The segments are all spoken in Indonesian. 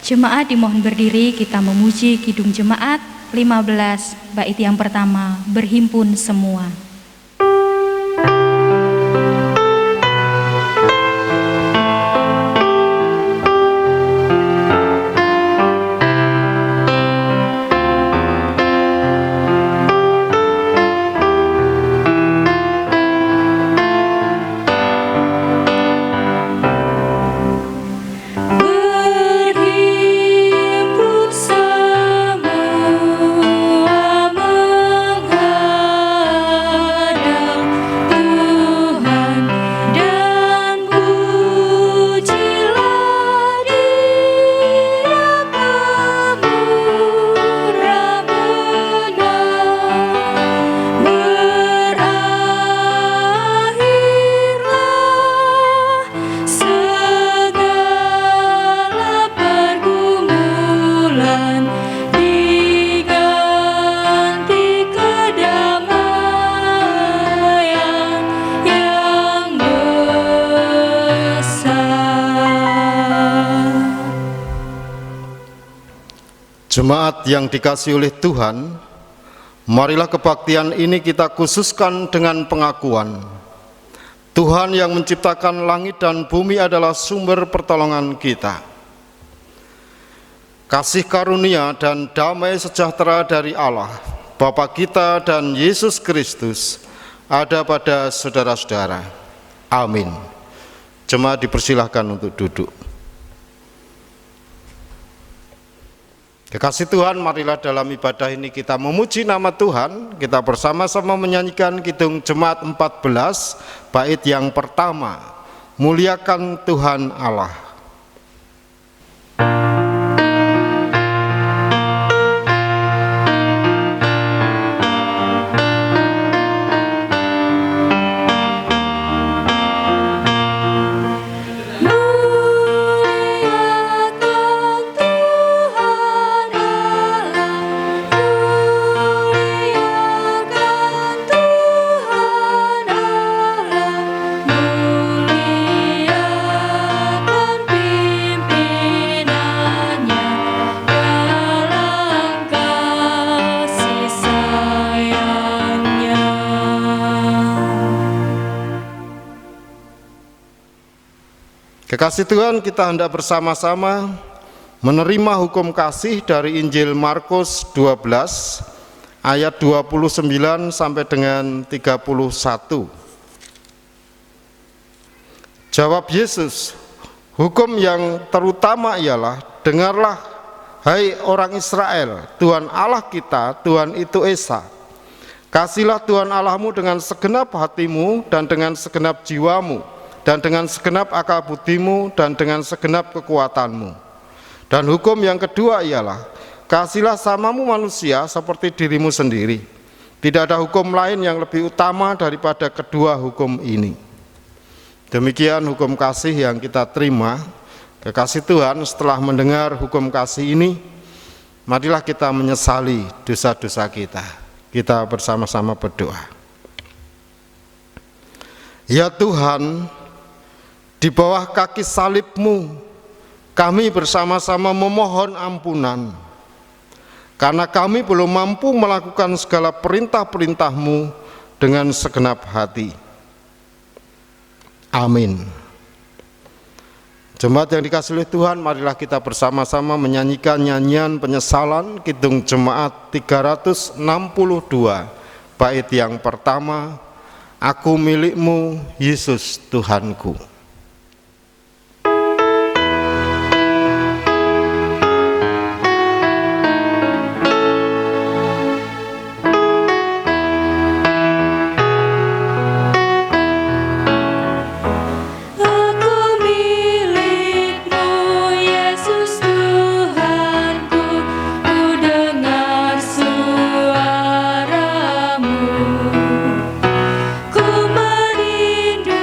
Jemaat dimohon berdiri, kita memuji Kidung Jemaat 15 bait yang pertama, berhimpun semua. Jemaat yang dikasihi oleh Tuhan, marilah kebaktian ini kita khususkan dengan pengakuan Tuhan yang menciptakan langit dan bumi adalah sumber pertolongan kita. Kasih karunia dan damai sejahtera dari Allah, Bapa kita dan Yesus Kristus ada pada saudara-saudara. Amin. Jemaat dipersilahkan untuk duduk. Kekasih Tuhan, marilah dalam ibadah ini kita memuji nama Tuhan. Kita bersama-sama menyanyikan Kidung Jemaat 14 bait yang pertama, muliakan Tuhan Allah. Kekasih Tuhan, kita hendak bersama-sama menerima hukum kasih dari Injil Markus 12 ayat 29 sampai dengan 31. Jawab Yesus, hukum yang terutama ialah, dengarlah hai orang Israel, Tuhan Allah kita, Tuhan itu Esa. Kasihlah Tuhan Allahmu dengan segenap hatimu dan dengan segenap jiwamu, dan dengan segenap akal budimu, dan dengan segenap kekuatanmu. Dan hukum yang kedua ialah, kasihlah samamu manusia seperti dirimu sendiri. Tidak ada hukum lain yang lebih utama daripada kedua hukum ini. Demikian hukum kasih yang kita terima. Kekasih Tuhan, setelah mendengar hukum kasih ini, marilah kita menyesali dosa-dosa kita. Kita bersama-sama berdoa. Ya Tuhan, di bawah kaki salib-Mu, kami bersama-sama memohon ampunan, karena kami belum mampu melakukan segala perintah-perintah-Mu dengan segenap hati. Amin. Jemaat yang dikasihi oleh Tuhan, marilah kita bersama-sama menyanyikan nyanyian penyesalan Kidung Jemaat 362, bait yang pertama, Aku milik-Mu, Yesus Tuhanku. Ku merindukan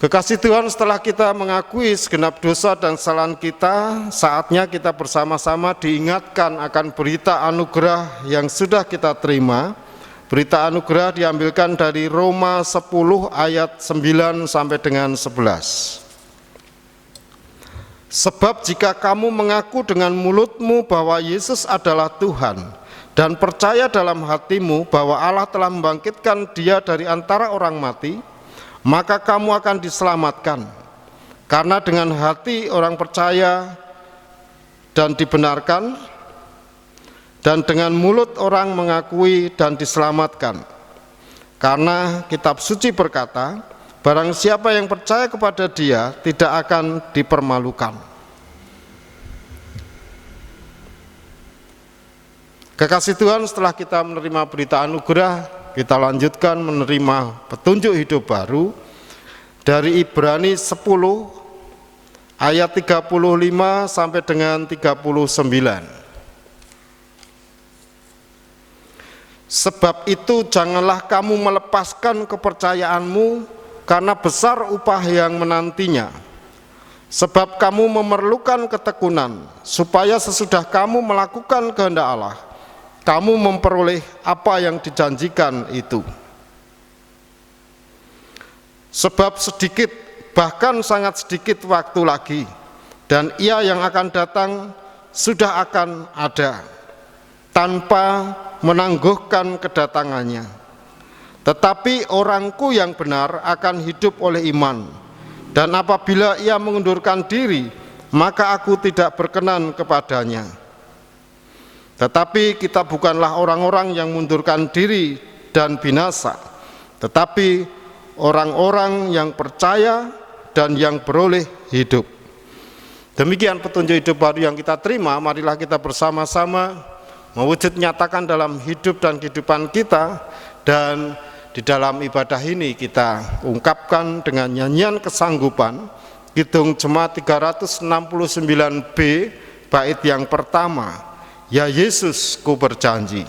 Kekasih Tuhan, setelah kita mengakui segenap dosa dan kesalahan kita, saatnya kita bersama-sama diingatkan akan berita anugerah yang sudah kita terima. Berita anugerah diambilkan dari Roma 10 ayat 9 sampai dengan 11. Sebab jika kamu mengaku dengan mulutmu bahwa Yesus adalah Tuhan dan percaya dalam hatimu bahwa Allah telah membangkitkan Dia dari antara orang mati, maka kamu akan diselamatkan. Karena dengan hati orang percaya dan dibenarkan, dan dengan mulut orang mengakui dan diselamatkan. Karena kitab suci berkata, barang siapa yang percaya kepada Dia tidak akan dipermalukan. Kekasih Tuhan, setelah kita menerima berita anugerah, kita lanjutkan menerima petunjuk hidup baru dari Ibrani 10 ayat 35 sampai dengan 39. Sebab itu janganlah kamu melepaskan kepercayaanmu, karena besar upah yang menantinya. Sebab kamu memerlukan ketekunan, supaya sesudah kamu melakukan kehendak Allah, kamu memperoleh apa yang dijanjikan itu. Sebab sedikit, bahkan sangat sedikit waktu lagi, dan Ia yang akan datang sudah akan ada, tanpa menangguhkan kedatangannya. Tetapi orangku yang benar akan hidup oleh iman, dan apabila ia mengundurkan diri, maka aku tidak berkenan kepadanya. Tetapi kita bukanlah orang-orang yang mundurkan diri dan binasa, tetapi orang-orang yang percaya dan yang beroleh hidup. Demikian petunjuk hidup baru yang kita terima. Marilah kita bersama-sama mewujud nyatakan dalam hidup dan kehidupan kita, dan di dalam ibadah ini kita ungkapkan dengan nyanyian kesanggupan Kidung Jemaat 369B bait yang pertama, Ya Yesus ku berjanji.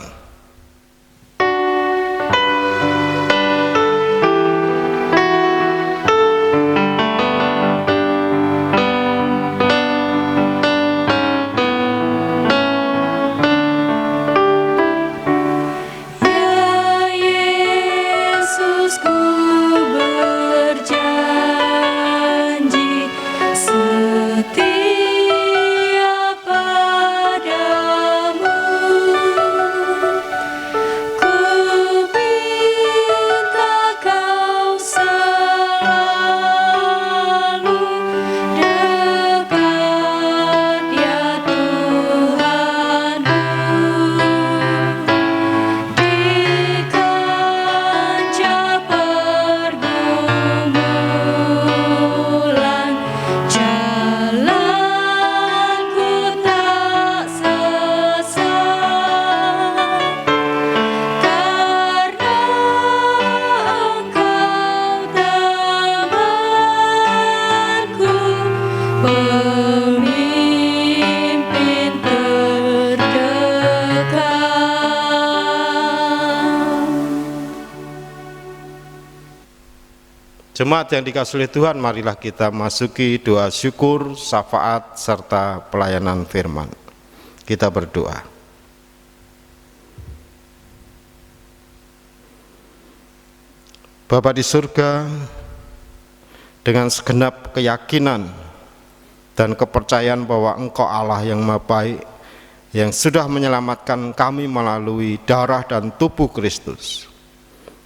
Jemaat yang dikasihi oleh Tuhan, marilah kita masuki doa syukur, syafaat, serta pelayanan firman. Kita berdoa. Bapa di surga, dengan segenap keyakinan dan kepercayaan bahwa Engkau Allah yang Maha Baik, yang sudah menyelamatkan kami melalui darah dan tubuh Kristus,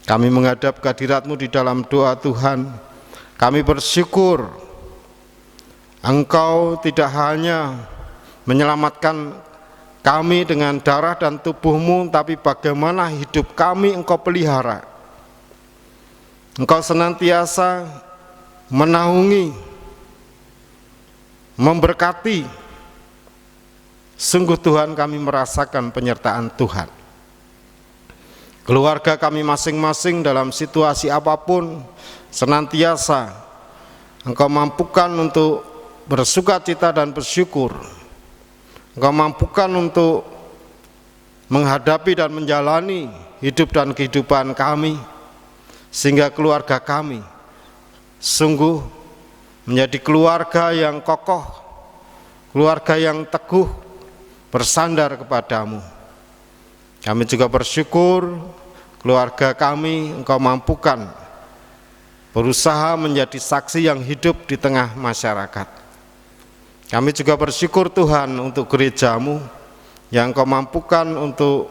kami menghadap kehadirat-Mu di dalam doa Tuhan. Kami bersyukur Engkau tidak hanya menyelamatkan kami dengan darah dan tubuh-Mu, tapi bagaimana hidup kami Engkau pelihara. Engkau senantiasa menaungi, memberkati. Sungguh Tuhan, kami merasakan penyertaan Tuhan. Keluarga kami masing-masing dalam situasi apapun, senantiasa Engkau mampukan untuk bersukacita dan bersyukur. Engkau mampukan untuk menghadapi dan menjalani hidup dan kehidupan kami, sehingga keluarga kami sungguh menjadi keluarga yang kokoh, keluarga yang teguh, bersandar kepadamu. Kami juga bersyukur keluarga kami Engkau mampukan berusaha menjadi saksi yang hidup di tengah masyarakat. Kami juga bersyukur Tuhan untuk gerejamu yang Engkau mampukan untuk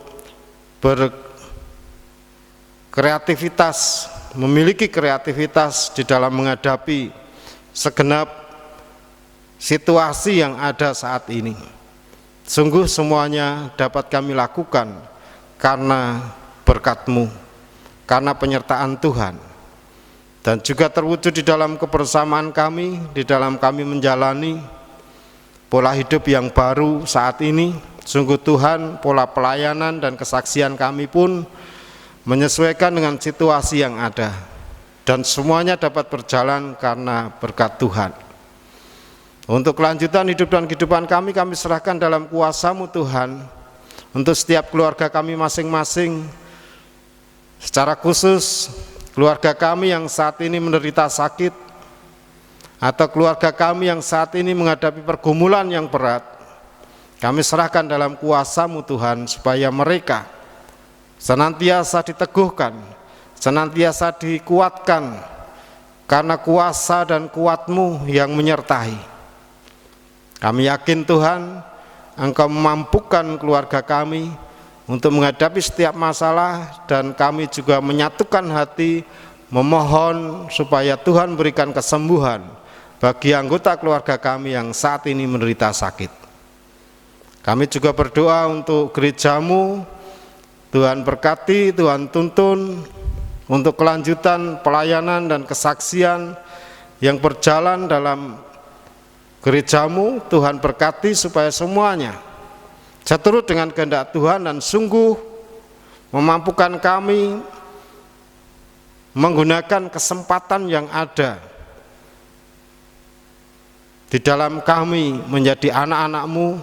berkreativitas, memiliki kreativitas di dalam menghadapi segenap situasi yang ada saat ini. Sungguh semuanya dapat kami lakukan karena berkat-Mu, karena penyertaan Tuhan, dan juga terwujud di dalam kebersamaan kami, di dalam kami menjalani pola hidup yang baru saat ini. Sungguh Tuhan, pola pelayanan dan kesaksian kami pun menyesuaikan dengan situasi yang ada, dan semuanya dapat berjalan karena berkat Tuhan. Untuk kelanjutan hidup dan kehidupan kami serahkan dalam kuasa-Mu Tuhan. Untuk setiap keluarga kami masing-masing, secara khusus keluarga kami yang saat ini menderita sakit, atau keluarga kami yang saat ini menghadapi pergumulan yang berat, kami serahkan dalam kuasa-Mu Tuhan, supaya mereka senantiasa diteguhkan, senantiasa dikuatkan, karena kuasa dan kuat-Mu yang menyertai. Kami yakin Tuhan, Engkau memampukan keluarga kami untuk menghadapi setiap masalah, dan kami juga menyatukan hati memohon supaya Tuhan berikan kesembuhan bagi anggota keluarga kami yang saat ini menderita sakit. Kami juga berdoa untuk gereja-Mu, Tuhan berkati, Tuhan tuntun untuk kelanjutan pelayanan dan kesaksian yang berjalan dalam gereja-Mu. Tuhan berkati supaya semuanya seturut dengan kehendak Tuhan, dan sungguh memampukan kami menggunakan kesempatan yang ada di dalam kami menjadi anak-anak-Mu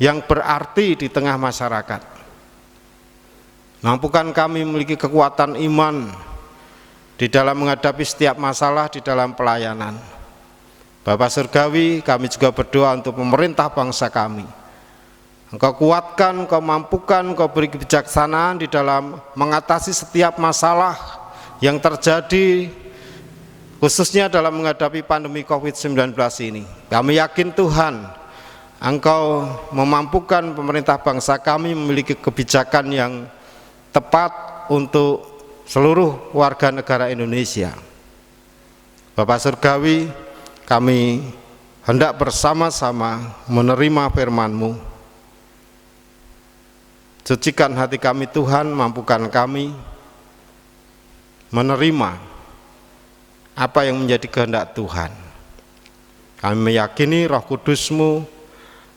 yang berarti di tengah masyarakat. Mampukan kami memiliki kekuatan iman di dalam menghadapi setiap masalah di dalam pelayanan. Bapa Surgawi, kami juga berdoa untuk pemerintah bangsa kami. Engkau kuatkan, Engkau mampukan, Engkau beri kebijaksanaan di dalam mengatasi setiap masalah yang terjadi, khususnya dalam menghadapi pandemi COVID-19 ini. Kami yakin Tuhan, Engkau memampukan pemerintah bangsa kami memiliki kebijakan yang tepat untuk seluruh warga negara Indonesia. Bapak Surgawi, kami hendak bersama-sama menerima firman-Mu. Sucikan hati kami Tuhan, mampukan kami menerima apa yang menjadi kehendak Tuhan. Kami meyakini Roh Kudus-Mu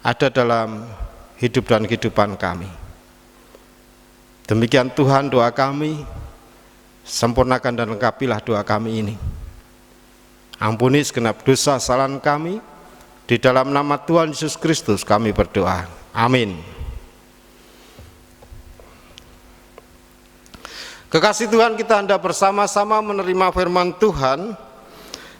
ada dalam hidup dan kehidupan kami. Demikian Tuhan doa kami, sempurnakan dan lengkapilah doa kami ini. Ampuni segenap dosa kesalahan kami, di dalam nama Tuhan Yesus Kristus kami berdoa. Amin. Kekasih Tuhan, kita hendak bersama-sama menerima firman Tuhan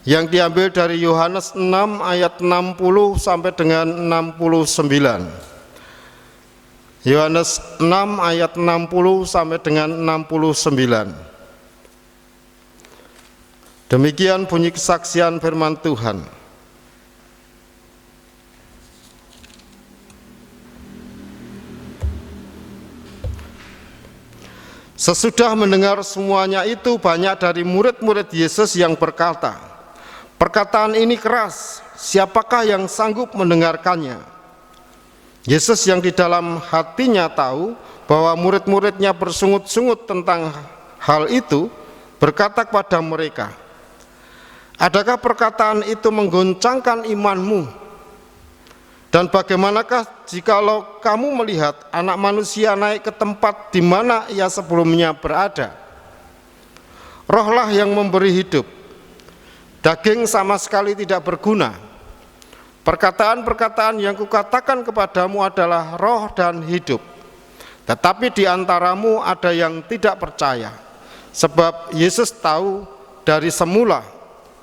yang diambil dari Yohanes 6 ayat 60 sampai dengan 69. Yohanes 6 ayat 60 sampai dengan 69. Demikian bunyi kesaksian firman Tuhan. Sesudah mendengar semuanya itu, banyak dari murid-murid Yesus yang berkata, "Perkataan ini keras, siapakah yang sanggup mendengarkannya?" Yesus yang di dalam hatinya tahu bahwa murid-muridnya bersungut-sungut tentang hal itu, berkata kepada mereka, "Adakah perkataan itu menggoncangkan imanmu? Dan bagaimanakah jikalau kamu melihat Anak Manusia naik ke tempat di mana ia sebelumnya berada? Rohlah yang memberi hidup, daging sama sekali tidak berguna. Perkataan-perkataan yang kukatakan kepadamu adalah roh dan hidup. Tetapi di antaramu ada yang tidak percaya, sebab Yesus tahu dari semula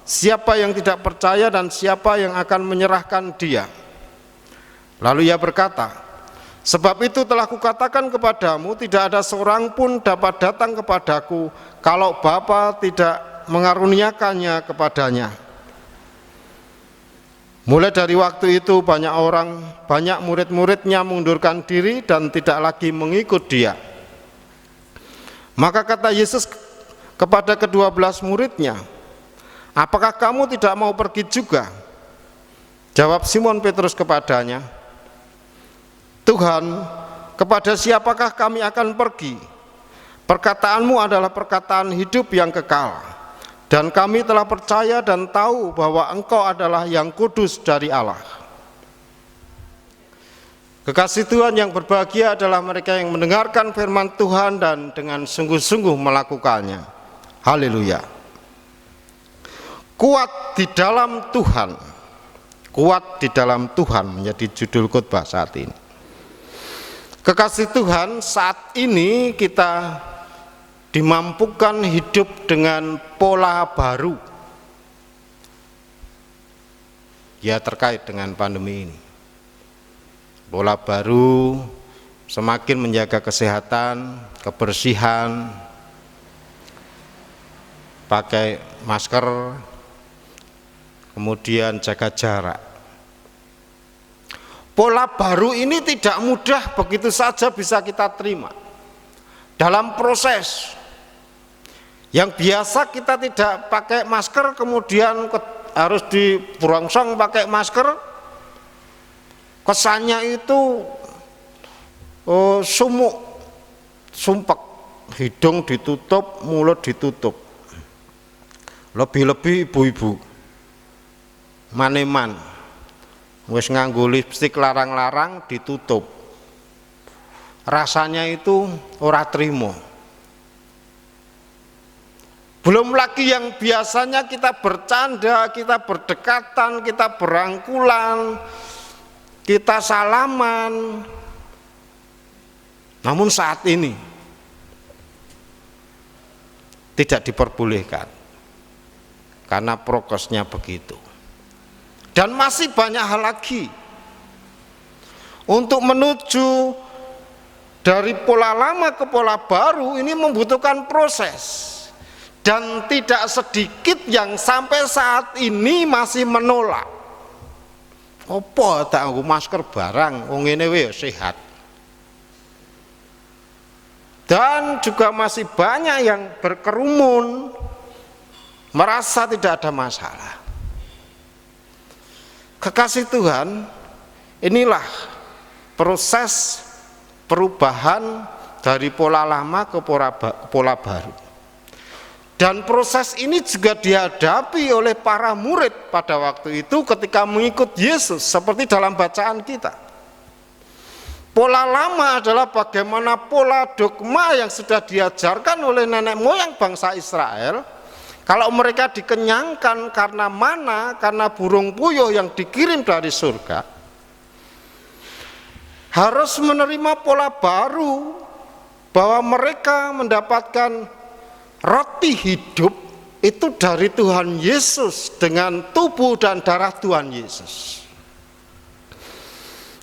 siapa yang tidak percaya dan siapa yang akan menyerahkan dia. Lalu ia berkata, sebab itu telah kukatakan kepadamu, tidak ada seorang pun dapat datang kepadaku kalau Bapa tidak mengaruniakannya kepadanya. Mulai dari waktu itu banyak murid-muridnya mengundurkan diri dan tidak lagi mengikut dia. Maka kata Yesus kepada ke-12 muridnya, apakah kamu tidak mau pergi juga? Jawab Simon Petrus kepadanya, Tuhan, kepada siapakah kami akan pergi? Perkataanmu adalah perkataan hidup yang kekal. Dan kami telah percaya dan tahu bahwa Engkau adalah yang kudus dari Allah. Kekasih Tuhan yang berbahagia adalah mereka yang mendengarkan firman Tuhan dan dengan sungguh-sungguh melakukannya. Haleluya. Kuat di dalam Tuhan. Kuat di dalam Tuhan menjadi judul khotbah saat ini. Kekasih Tuhan, saat ini kita dimampukan hidup dengan pola baru, ya terkait dengan pandemi ini. Pola baru semakin menjaga kesehatan, kebersihan, pakai masker, kemudian jaga jarak. Pola baru ini tidak mudah begitu saja bisa kita terima. Dalam proses yang biasa kita tidak pakai masker, kemudian harus diberongsong pakai masker, kesannya itu sumuk, sumpek, hidung ditutup, mulut ditutup. Lebih-lebih ibu-ibu, maneman, wis nganggo lipstik larang-larang ditutup. Rasanya itu ora trimo. Belum lagi yang biasanya kita bercanda, kita berdekatan, kita berangkulan, kita salaman. Namun saat ini tidak diperbolehkan karena prokesnya begitu. Dan masih banyak hal lagi. Untuk menuju dari pola lama ke pola baru ini membutuhkan proses. Dan tidak sedikit yang sampai saat ini masih menolak. Apa tak nganggo masker barang, wong ngene wae sehat. Dan juga masih banyak yang berkerumun, merasa tidak ada masalah. Kekasih Tuhan, inilah proses perubahan dari pola lama ke pola baru. Dan proses ini juga dihadapi oleh para murid pada waktu itu ketika mengikut Yesus, seperti dalam bacaan kita. Pola lama adalah bagaimana pola dogma yang sudah diajarkan oleh nenek moyang bangsa Israel. Kalau mereka dikenyangkan karena mana, karena burung puyuh yang dikirim dari surga, harus menerima pola baru bahwa mereka mendapatkan roti hidup itu dari Tuhan Yesus dengan tubuh dan darah Tuhan Yesus.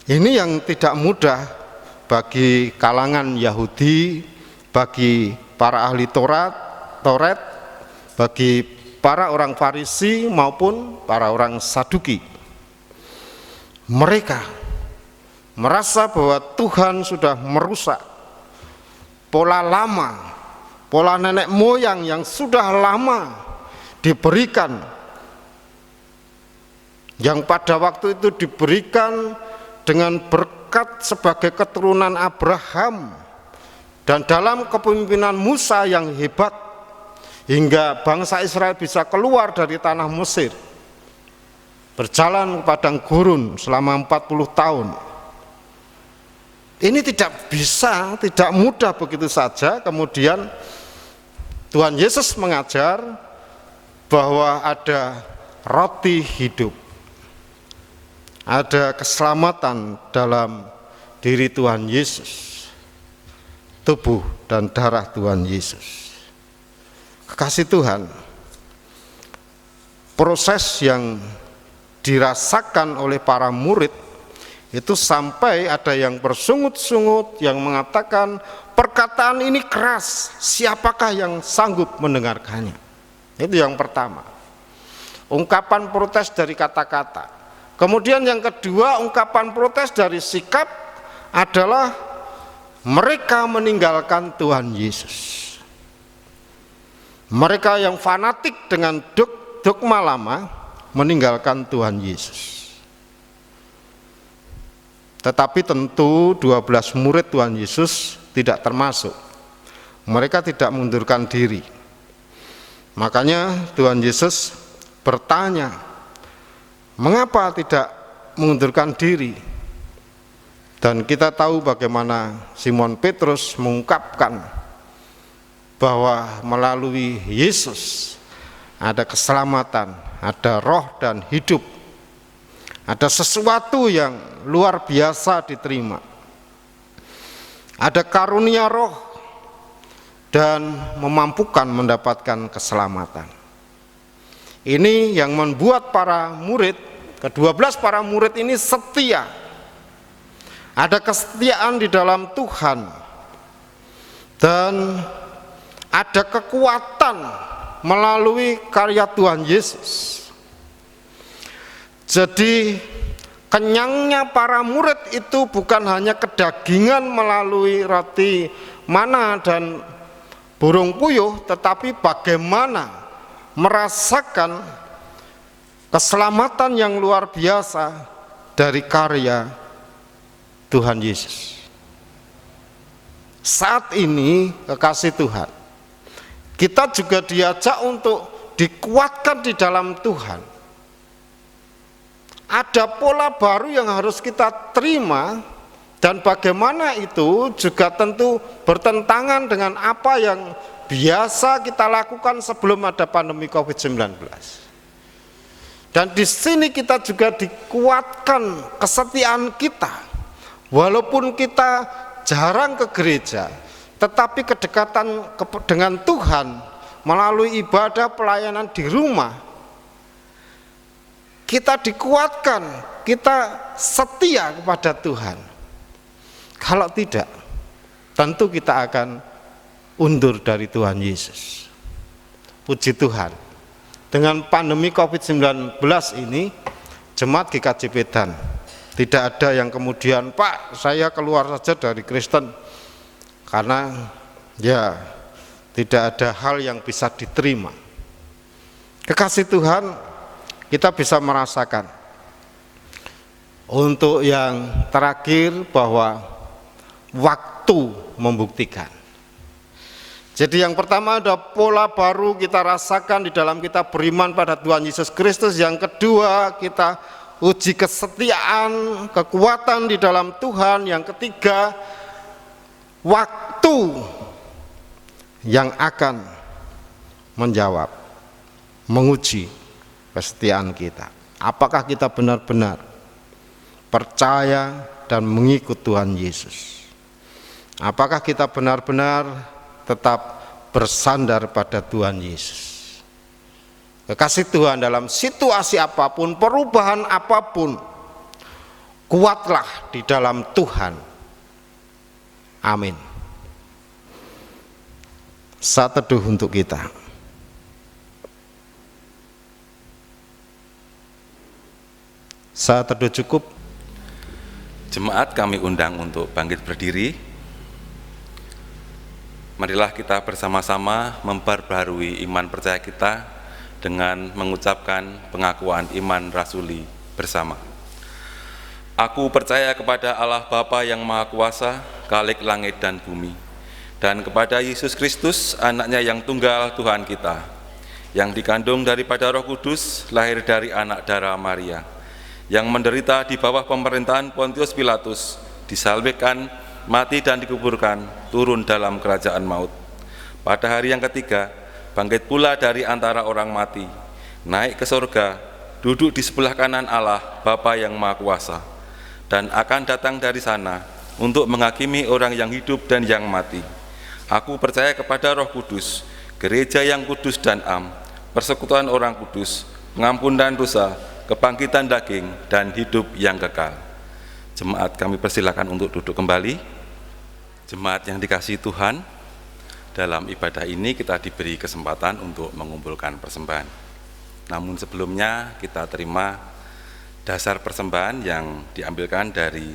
Ini yang tidak mudah bagi kalangan Yahudi, bagi para ahli Taurat, bagi para orang Farisi maupun para orang Saduki. Mereka merasa bahwa Tuhan sudah merusak pola lama, pola nenek moyang yang sudah lama diberikan, yang pada waktu itu diberikan dengan berkat sebagai keturunan Abraham dan dalam kepemimpinan Musa yang hebat hingga bangsa Israel bisa keluar dari tanah Mesir, berjalan ke padang gurun selama 40 tahun. Ini tidak bisa, tidak mudah begitu saja. Kemudian Tuhan Yesus mengajar bahwa ada roti hidup, ada keselamatan dalam diri Tuhan Yesus, tubuh dan darah Tuhan Yesus. Kekasih Tuhan, proses yang dirasakan oleh para murid itu sampai ada yang bersungut-sungut, yang mengatakan perkataan ini keras, siapakah yang sanggup mendengarkannya? Itu yang pertama, ungkapan protes dari kata-kata. Kemudian yang kedua, ungkapan protes dari sikap adalah mereka meninggalkan Tuhan Yesus. Mereka yang fanatik dengan dogma lama meninggalkan Tuhan Yesus. Tetapi tentu 12 murid Tuhan Yesus tidak termasuk. Mereka tidak mengundurkan diri. Makanya Tuhan Yesus bertanya, mengapa tidak mengundurkan diri? Dan kita tahu bagaimana Simon Petrus mengungkapkan bahwa melalui Yesus ada keselamatan, ada roh dan hidup, ada sesuatu yang luar biasa diterima, ada karunia roh dan memampukan mendapatkan keselamatan. Ini yang membuat para murid, ke-12 para murid ini setia. Ada kesetiaan di dalam Tuhan dan ada kekuatan melalui karya Tuhan Yesus. Jadi kenyangnya para murid itu bukan hanya kedagingan melalui roti mana dan burung puyuh, tetapi bagaimana merasakan keselamatan yang luar biasa dari karya Tuhan Yesus. Saat ini kekasih Tuhan, kita juga diajak untuk dikuatkan di dalam Tuhan. Ada pola baru yang harus kita terima, dan bagaimana itu juga tentu bertentangan dengan apa yang biasa kita lakukan sebelum ada pandemi COVID-19. Dan di sini kita juga dikuatkan kesetiaan kita, walaupun kita jarang ke gereja, tetapi kedekatan dengan Tuhan melalui ibadah pelayanan di rumah, kita dikuatkan, kita setia kepada Tuhan. Kalau tidak, tentu kita akan undur dari Tuhan Yesus. Puji Tuhan, dengan pandemi COVID-19 ini, jemaat GKJ Medan tidak ada yang kemudian, Pak, saya keluar saja dari Kristen, karena ya tidak ada hal yang bisa diterima. Kekasih Tuhan, kita bisa merasakan untuk yang terakhir bahwa waktu membuktikan. Jadi yang pertama ada pola baru kita rasakan di dalam kita beriman pada Tuhan Yesus Kristus. Yang kedua, kita uji kesetiaan, kekuatan di dalam Tuhan. Yang ketiga, waktu yang akan menjawab, menguji kesetiaan kita. Apakah kita benar-benar percaya dan mengikut Tuhan Yesus? Apakah kita benar-benar tetap bersandar pada Tuhan Yesus? Kekasih Tuhan, dalam situasi apapun, perubahan apapun, kuatlah di dalam Tuhan. Amin. Saat teduh untuk kita. Saat teduh cukup. Jemaat kami undang untuk bangkit berdiri. Marilah kita bersama-sama memperbarui iman percaya kita dengan mengucapkan pengakuan iman rasuli bersama. Aku percaya kepada Allah Bapa yang Maha Kuasa, Khalik langit dan bumi, dan kepada Yesus Kristus, anaknya yang tunggal Tuhan kita, yang dikandung daripada Roh Kudus, lahir dari anak darah Maria, yang menderita di bawah pemerintahan Pontius Pilatus, disalibkan, mati dan dikuburkan, turun dalam kerajaan maut. Pada hari yang ketiga, bangkit pula dari antara orang mati, naik ke surga, duduk di sebelah kanan Allah, Bapa yang Maha Kuasa, dan akan datang dari sana untuk menghakimi orang yang hidup dan yang mati. Aku percaya kepada Roh Kudus, gereja yang kudus dan am, persekutuan orang kudus, pengampunan dosa, kebangkitan daging, dan hidup yang kekal. Jemaat, kami persilakan untuk duduk kembali. Jemaat yang dikasihi Tuhan, dalam ibadah ini kita diberi kesempatan untuk mengumpulkan persembahan. Namun sebelumnya kita terima dasar persembahan yang diambilkan dari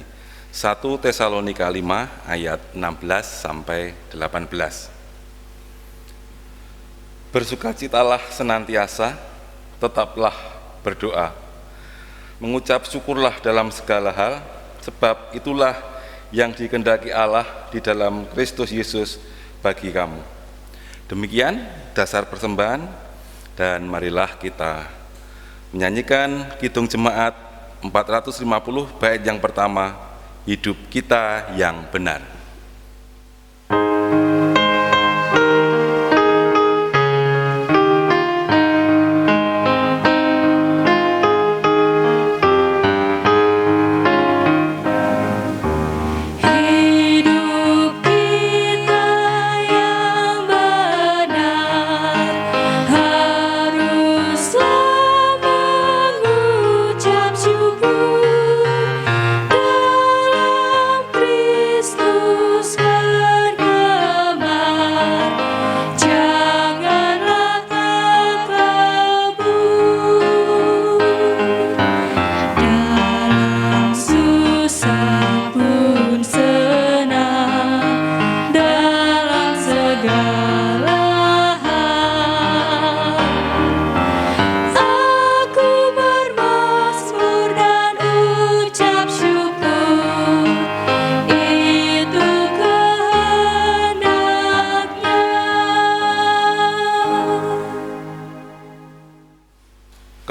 1 Tesalonika 5 ayat 16 sampai 18. Bersukacitalah senantiasa, tetaplah berdoa. Mengucap syukurlah dalam segala hal, sebab itulah yang dikehendaki Allah di dalam Kristus Yesus bagi kamu. Demikian dasar persembahan, dan marilah kita menyanyikan Kidung Jemaat 450 bait yang pertama, Hidup Kita yang Benar.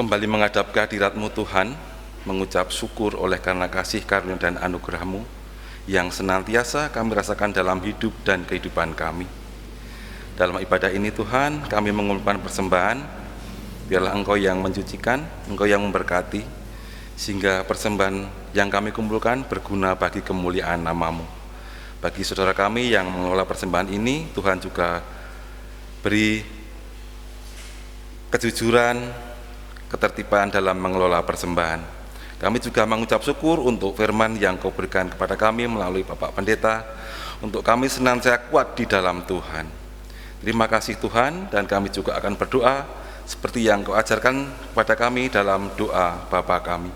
Kembali menghadap kehadirat-Mu Tuhan, mengucap syukur oleh karena kasih karunia dan anugerah-Mu yang senantiasa kami rasakan dalam hidup dan kehidupan kami. Dalam ibadah ini Tuhan, kami mengumpulkan persembahan, biarlah Engkau yang mensucikan, Engkau yang memberkati, sehingga persembahan yang kami kumpulkan berguna bagi kemuliaan nama-Mu. Bagi saudara kami yang mengelola persembahan ini, Tuhan juga beri kejujuran, ketertiban dalam mengelola persembahan. Kami juga mengucap syukur untuk firman yang Kau berikan kepada kami melalui Bapak Pendeta, untuk kami senantiasa kuat di dalam Tuhan. Terima kasih Tuhan, dan kami juga akan berdoa seperti yang Kau ajarkan kepada kami dalam doa Bapa kami.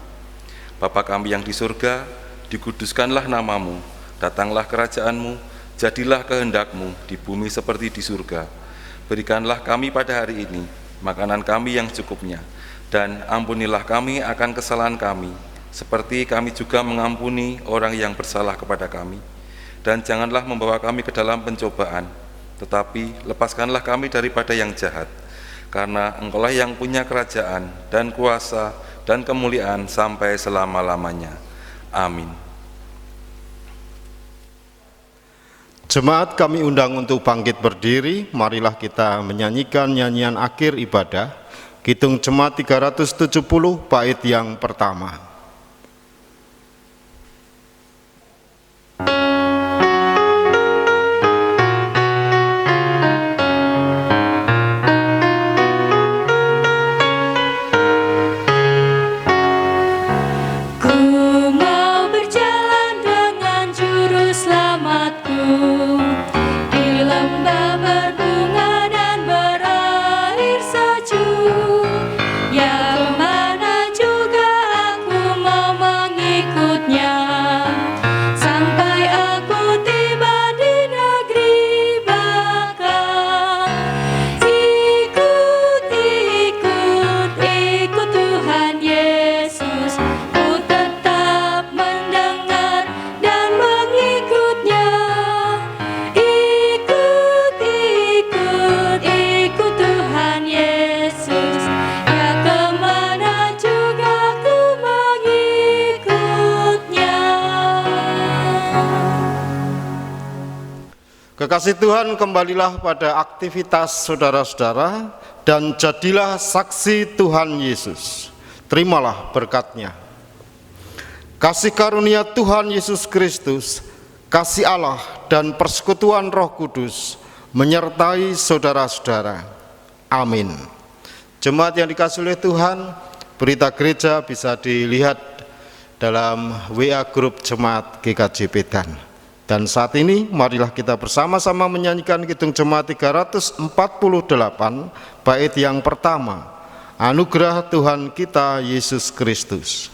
Bapa kami yang di surga, dikuduskanlah nama-Mu, datanglah kerajaan-Mu, jadilah kehendak-Mu di bumi seperti di surga. Berikanlah kami pada hari ini makanan kami yang cukupnya, dan ampunilah kami akan kesalahan kami, seperti kami juga mengampuni orang yang bersalah kepada kami. Dan janganlah membawa kami ke dalam pencobaan, tetapi lepaskanlah kami daripada yang jahat. Karena Engkaulah yang punya kerajaan, dan kuasa, dan kemuliaan sampai selama-lamanya. Amin. Jemaat kami undang untuk bangkit berdiri. Marilah kita menyanyikan nyanyian akhir ibadah, Kidung Jemaat 370 bait yang pertama. Kekasih Tuhan, kembalilah pada aktivitas saudara-saudara dan jadilah saksi Tuhan Yesus. Terimalah berkat-Nya. Kasih karunia Tuhan Yesus Kristus, kasih Allah dan persekutuan Roh Kudus menyertai saudara-saudara. Amin. Jemaat yang dikasihi oleh Tuhan, berita gereja bisa dilihat dalam WA grup Jemaat GKJ Pedan. Dan saat ini marilah kita bersama-sama menyanyikan Kidung Jemaat 348 bait yang pertama, Anugerah Tuhan kita Yesus Kristus.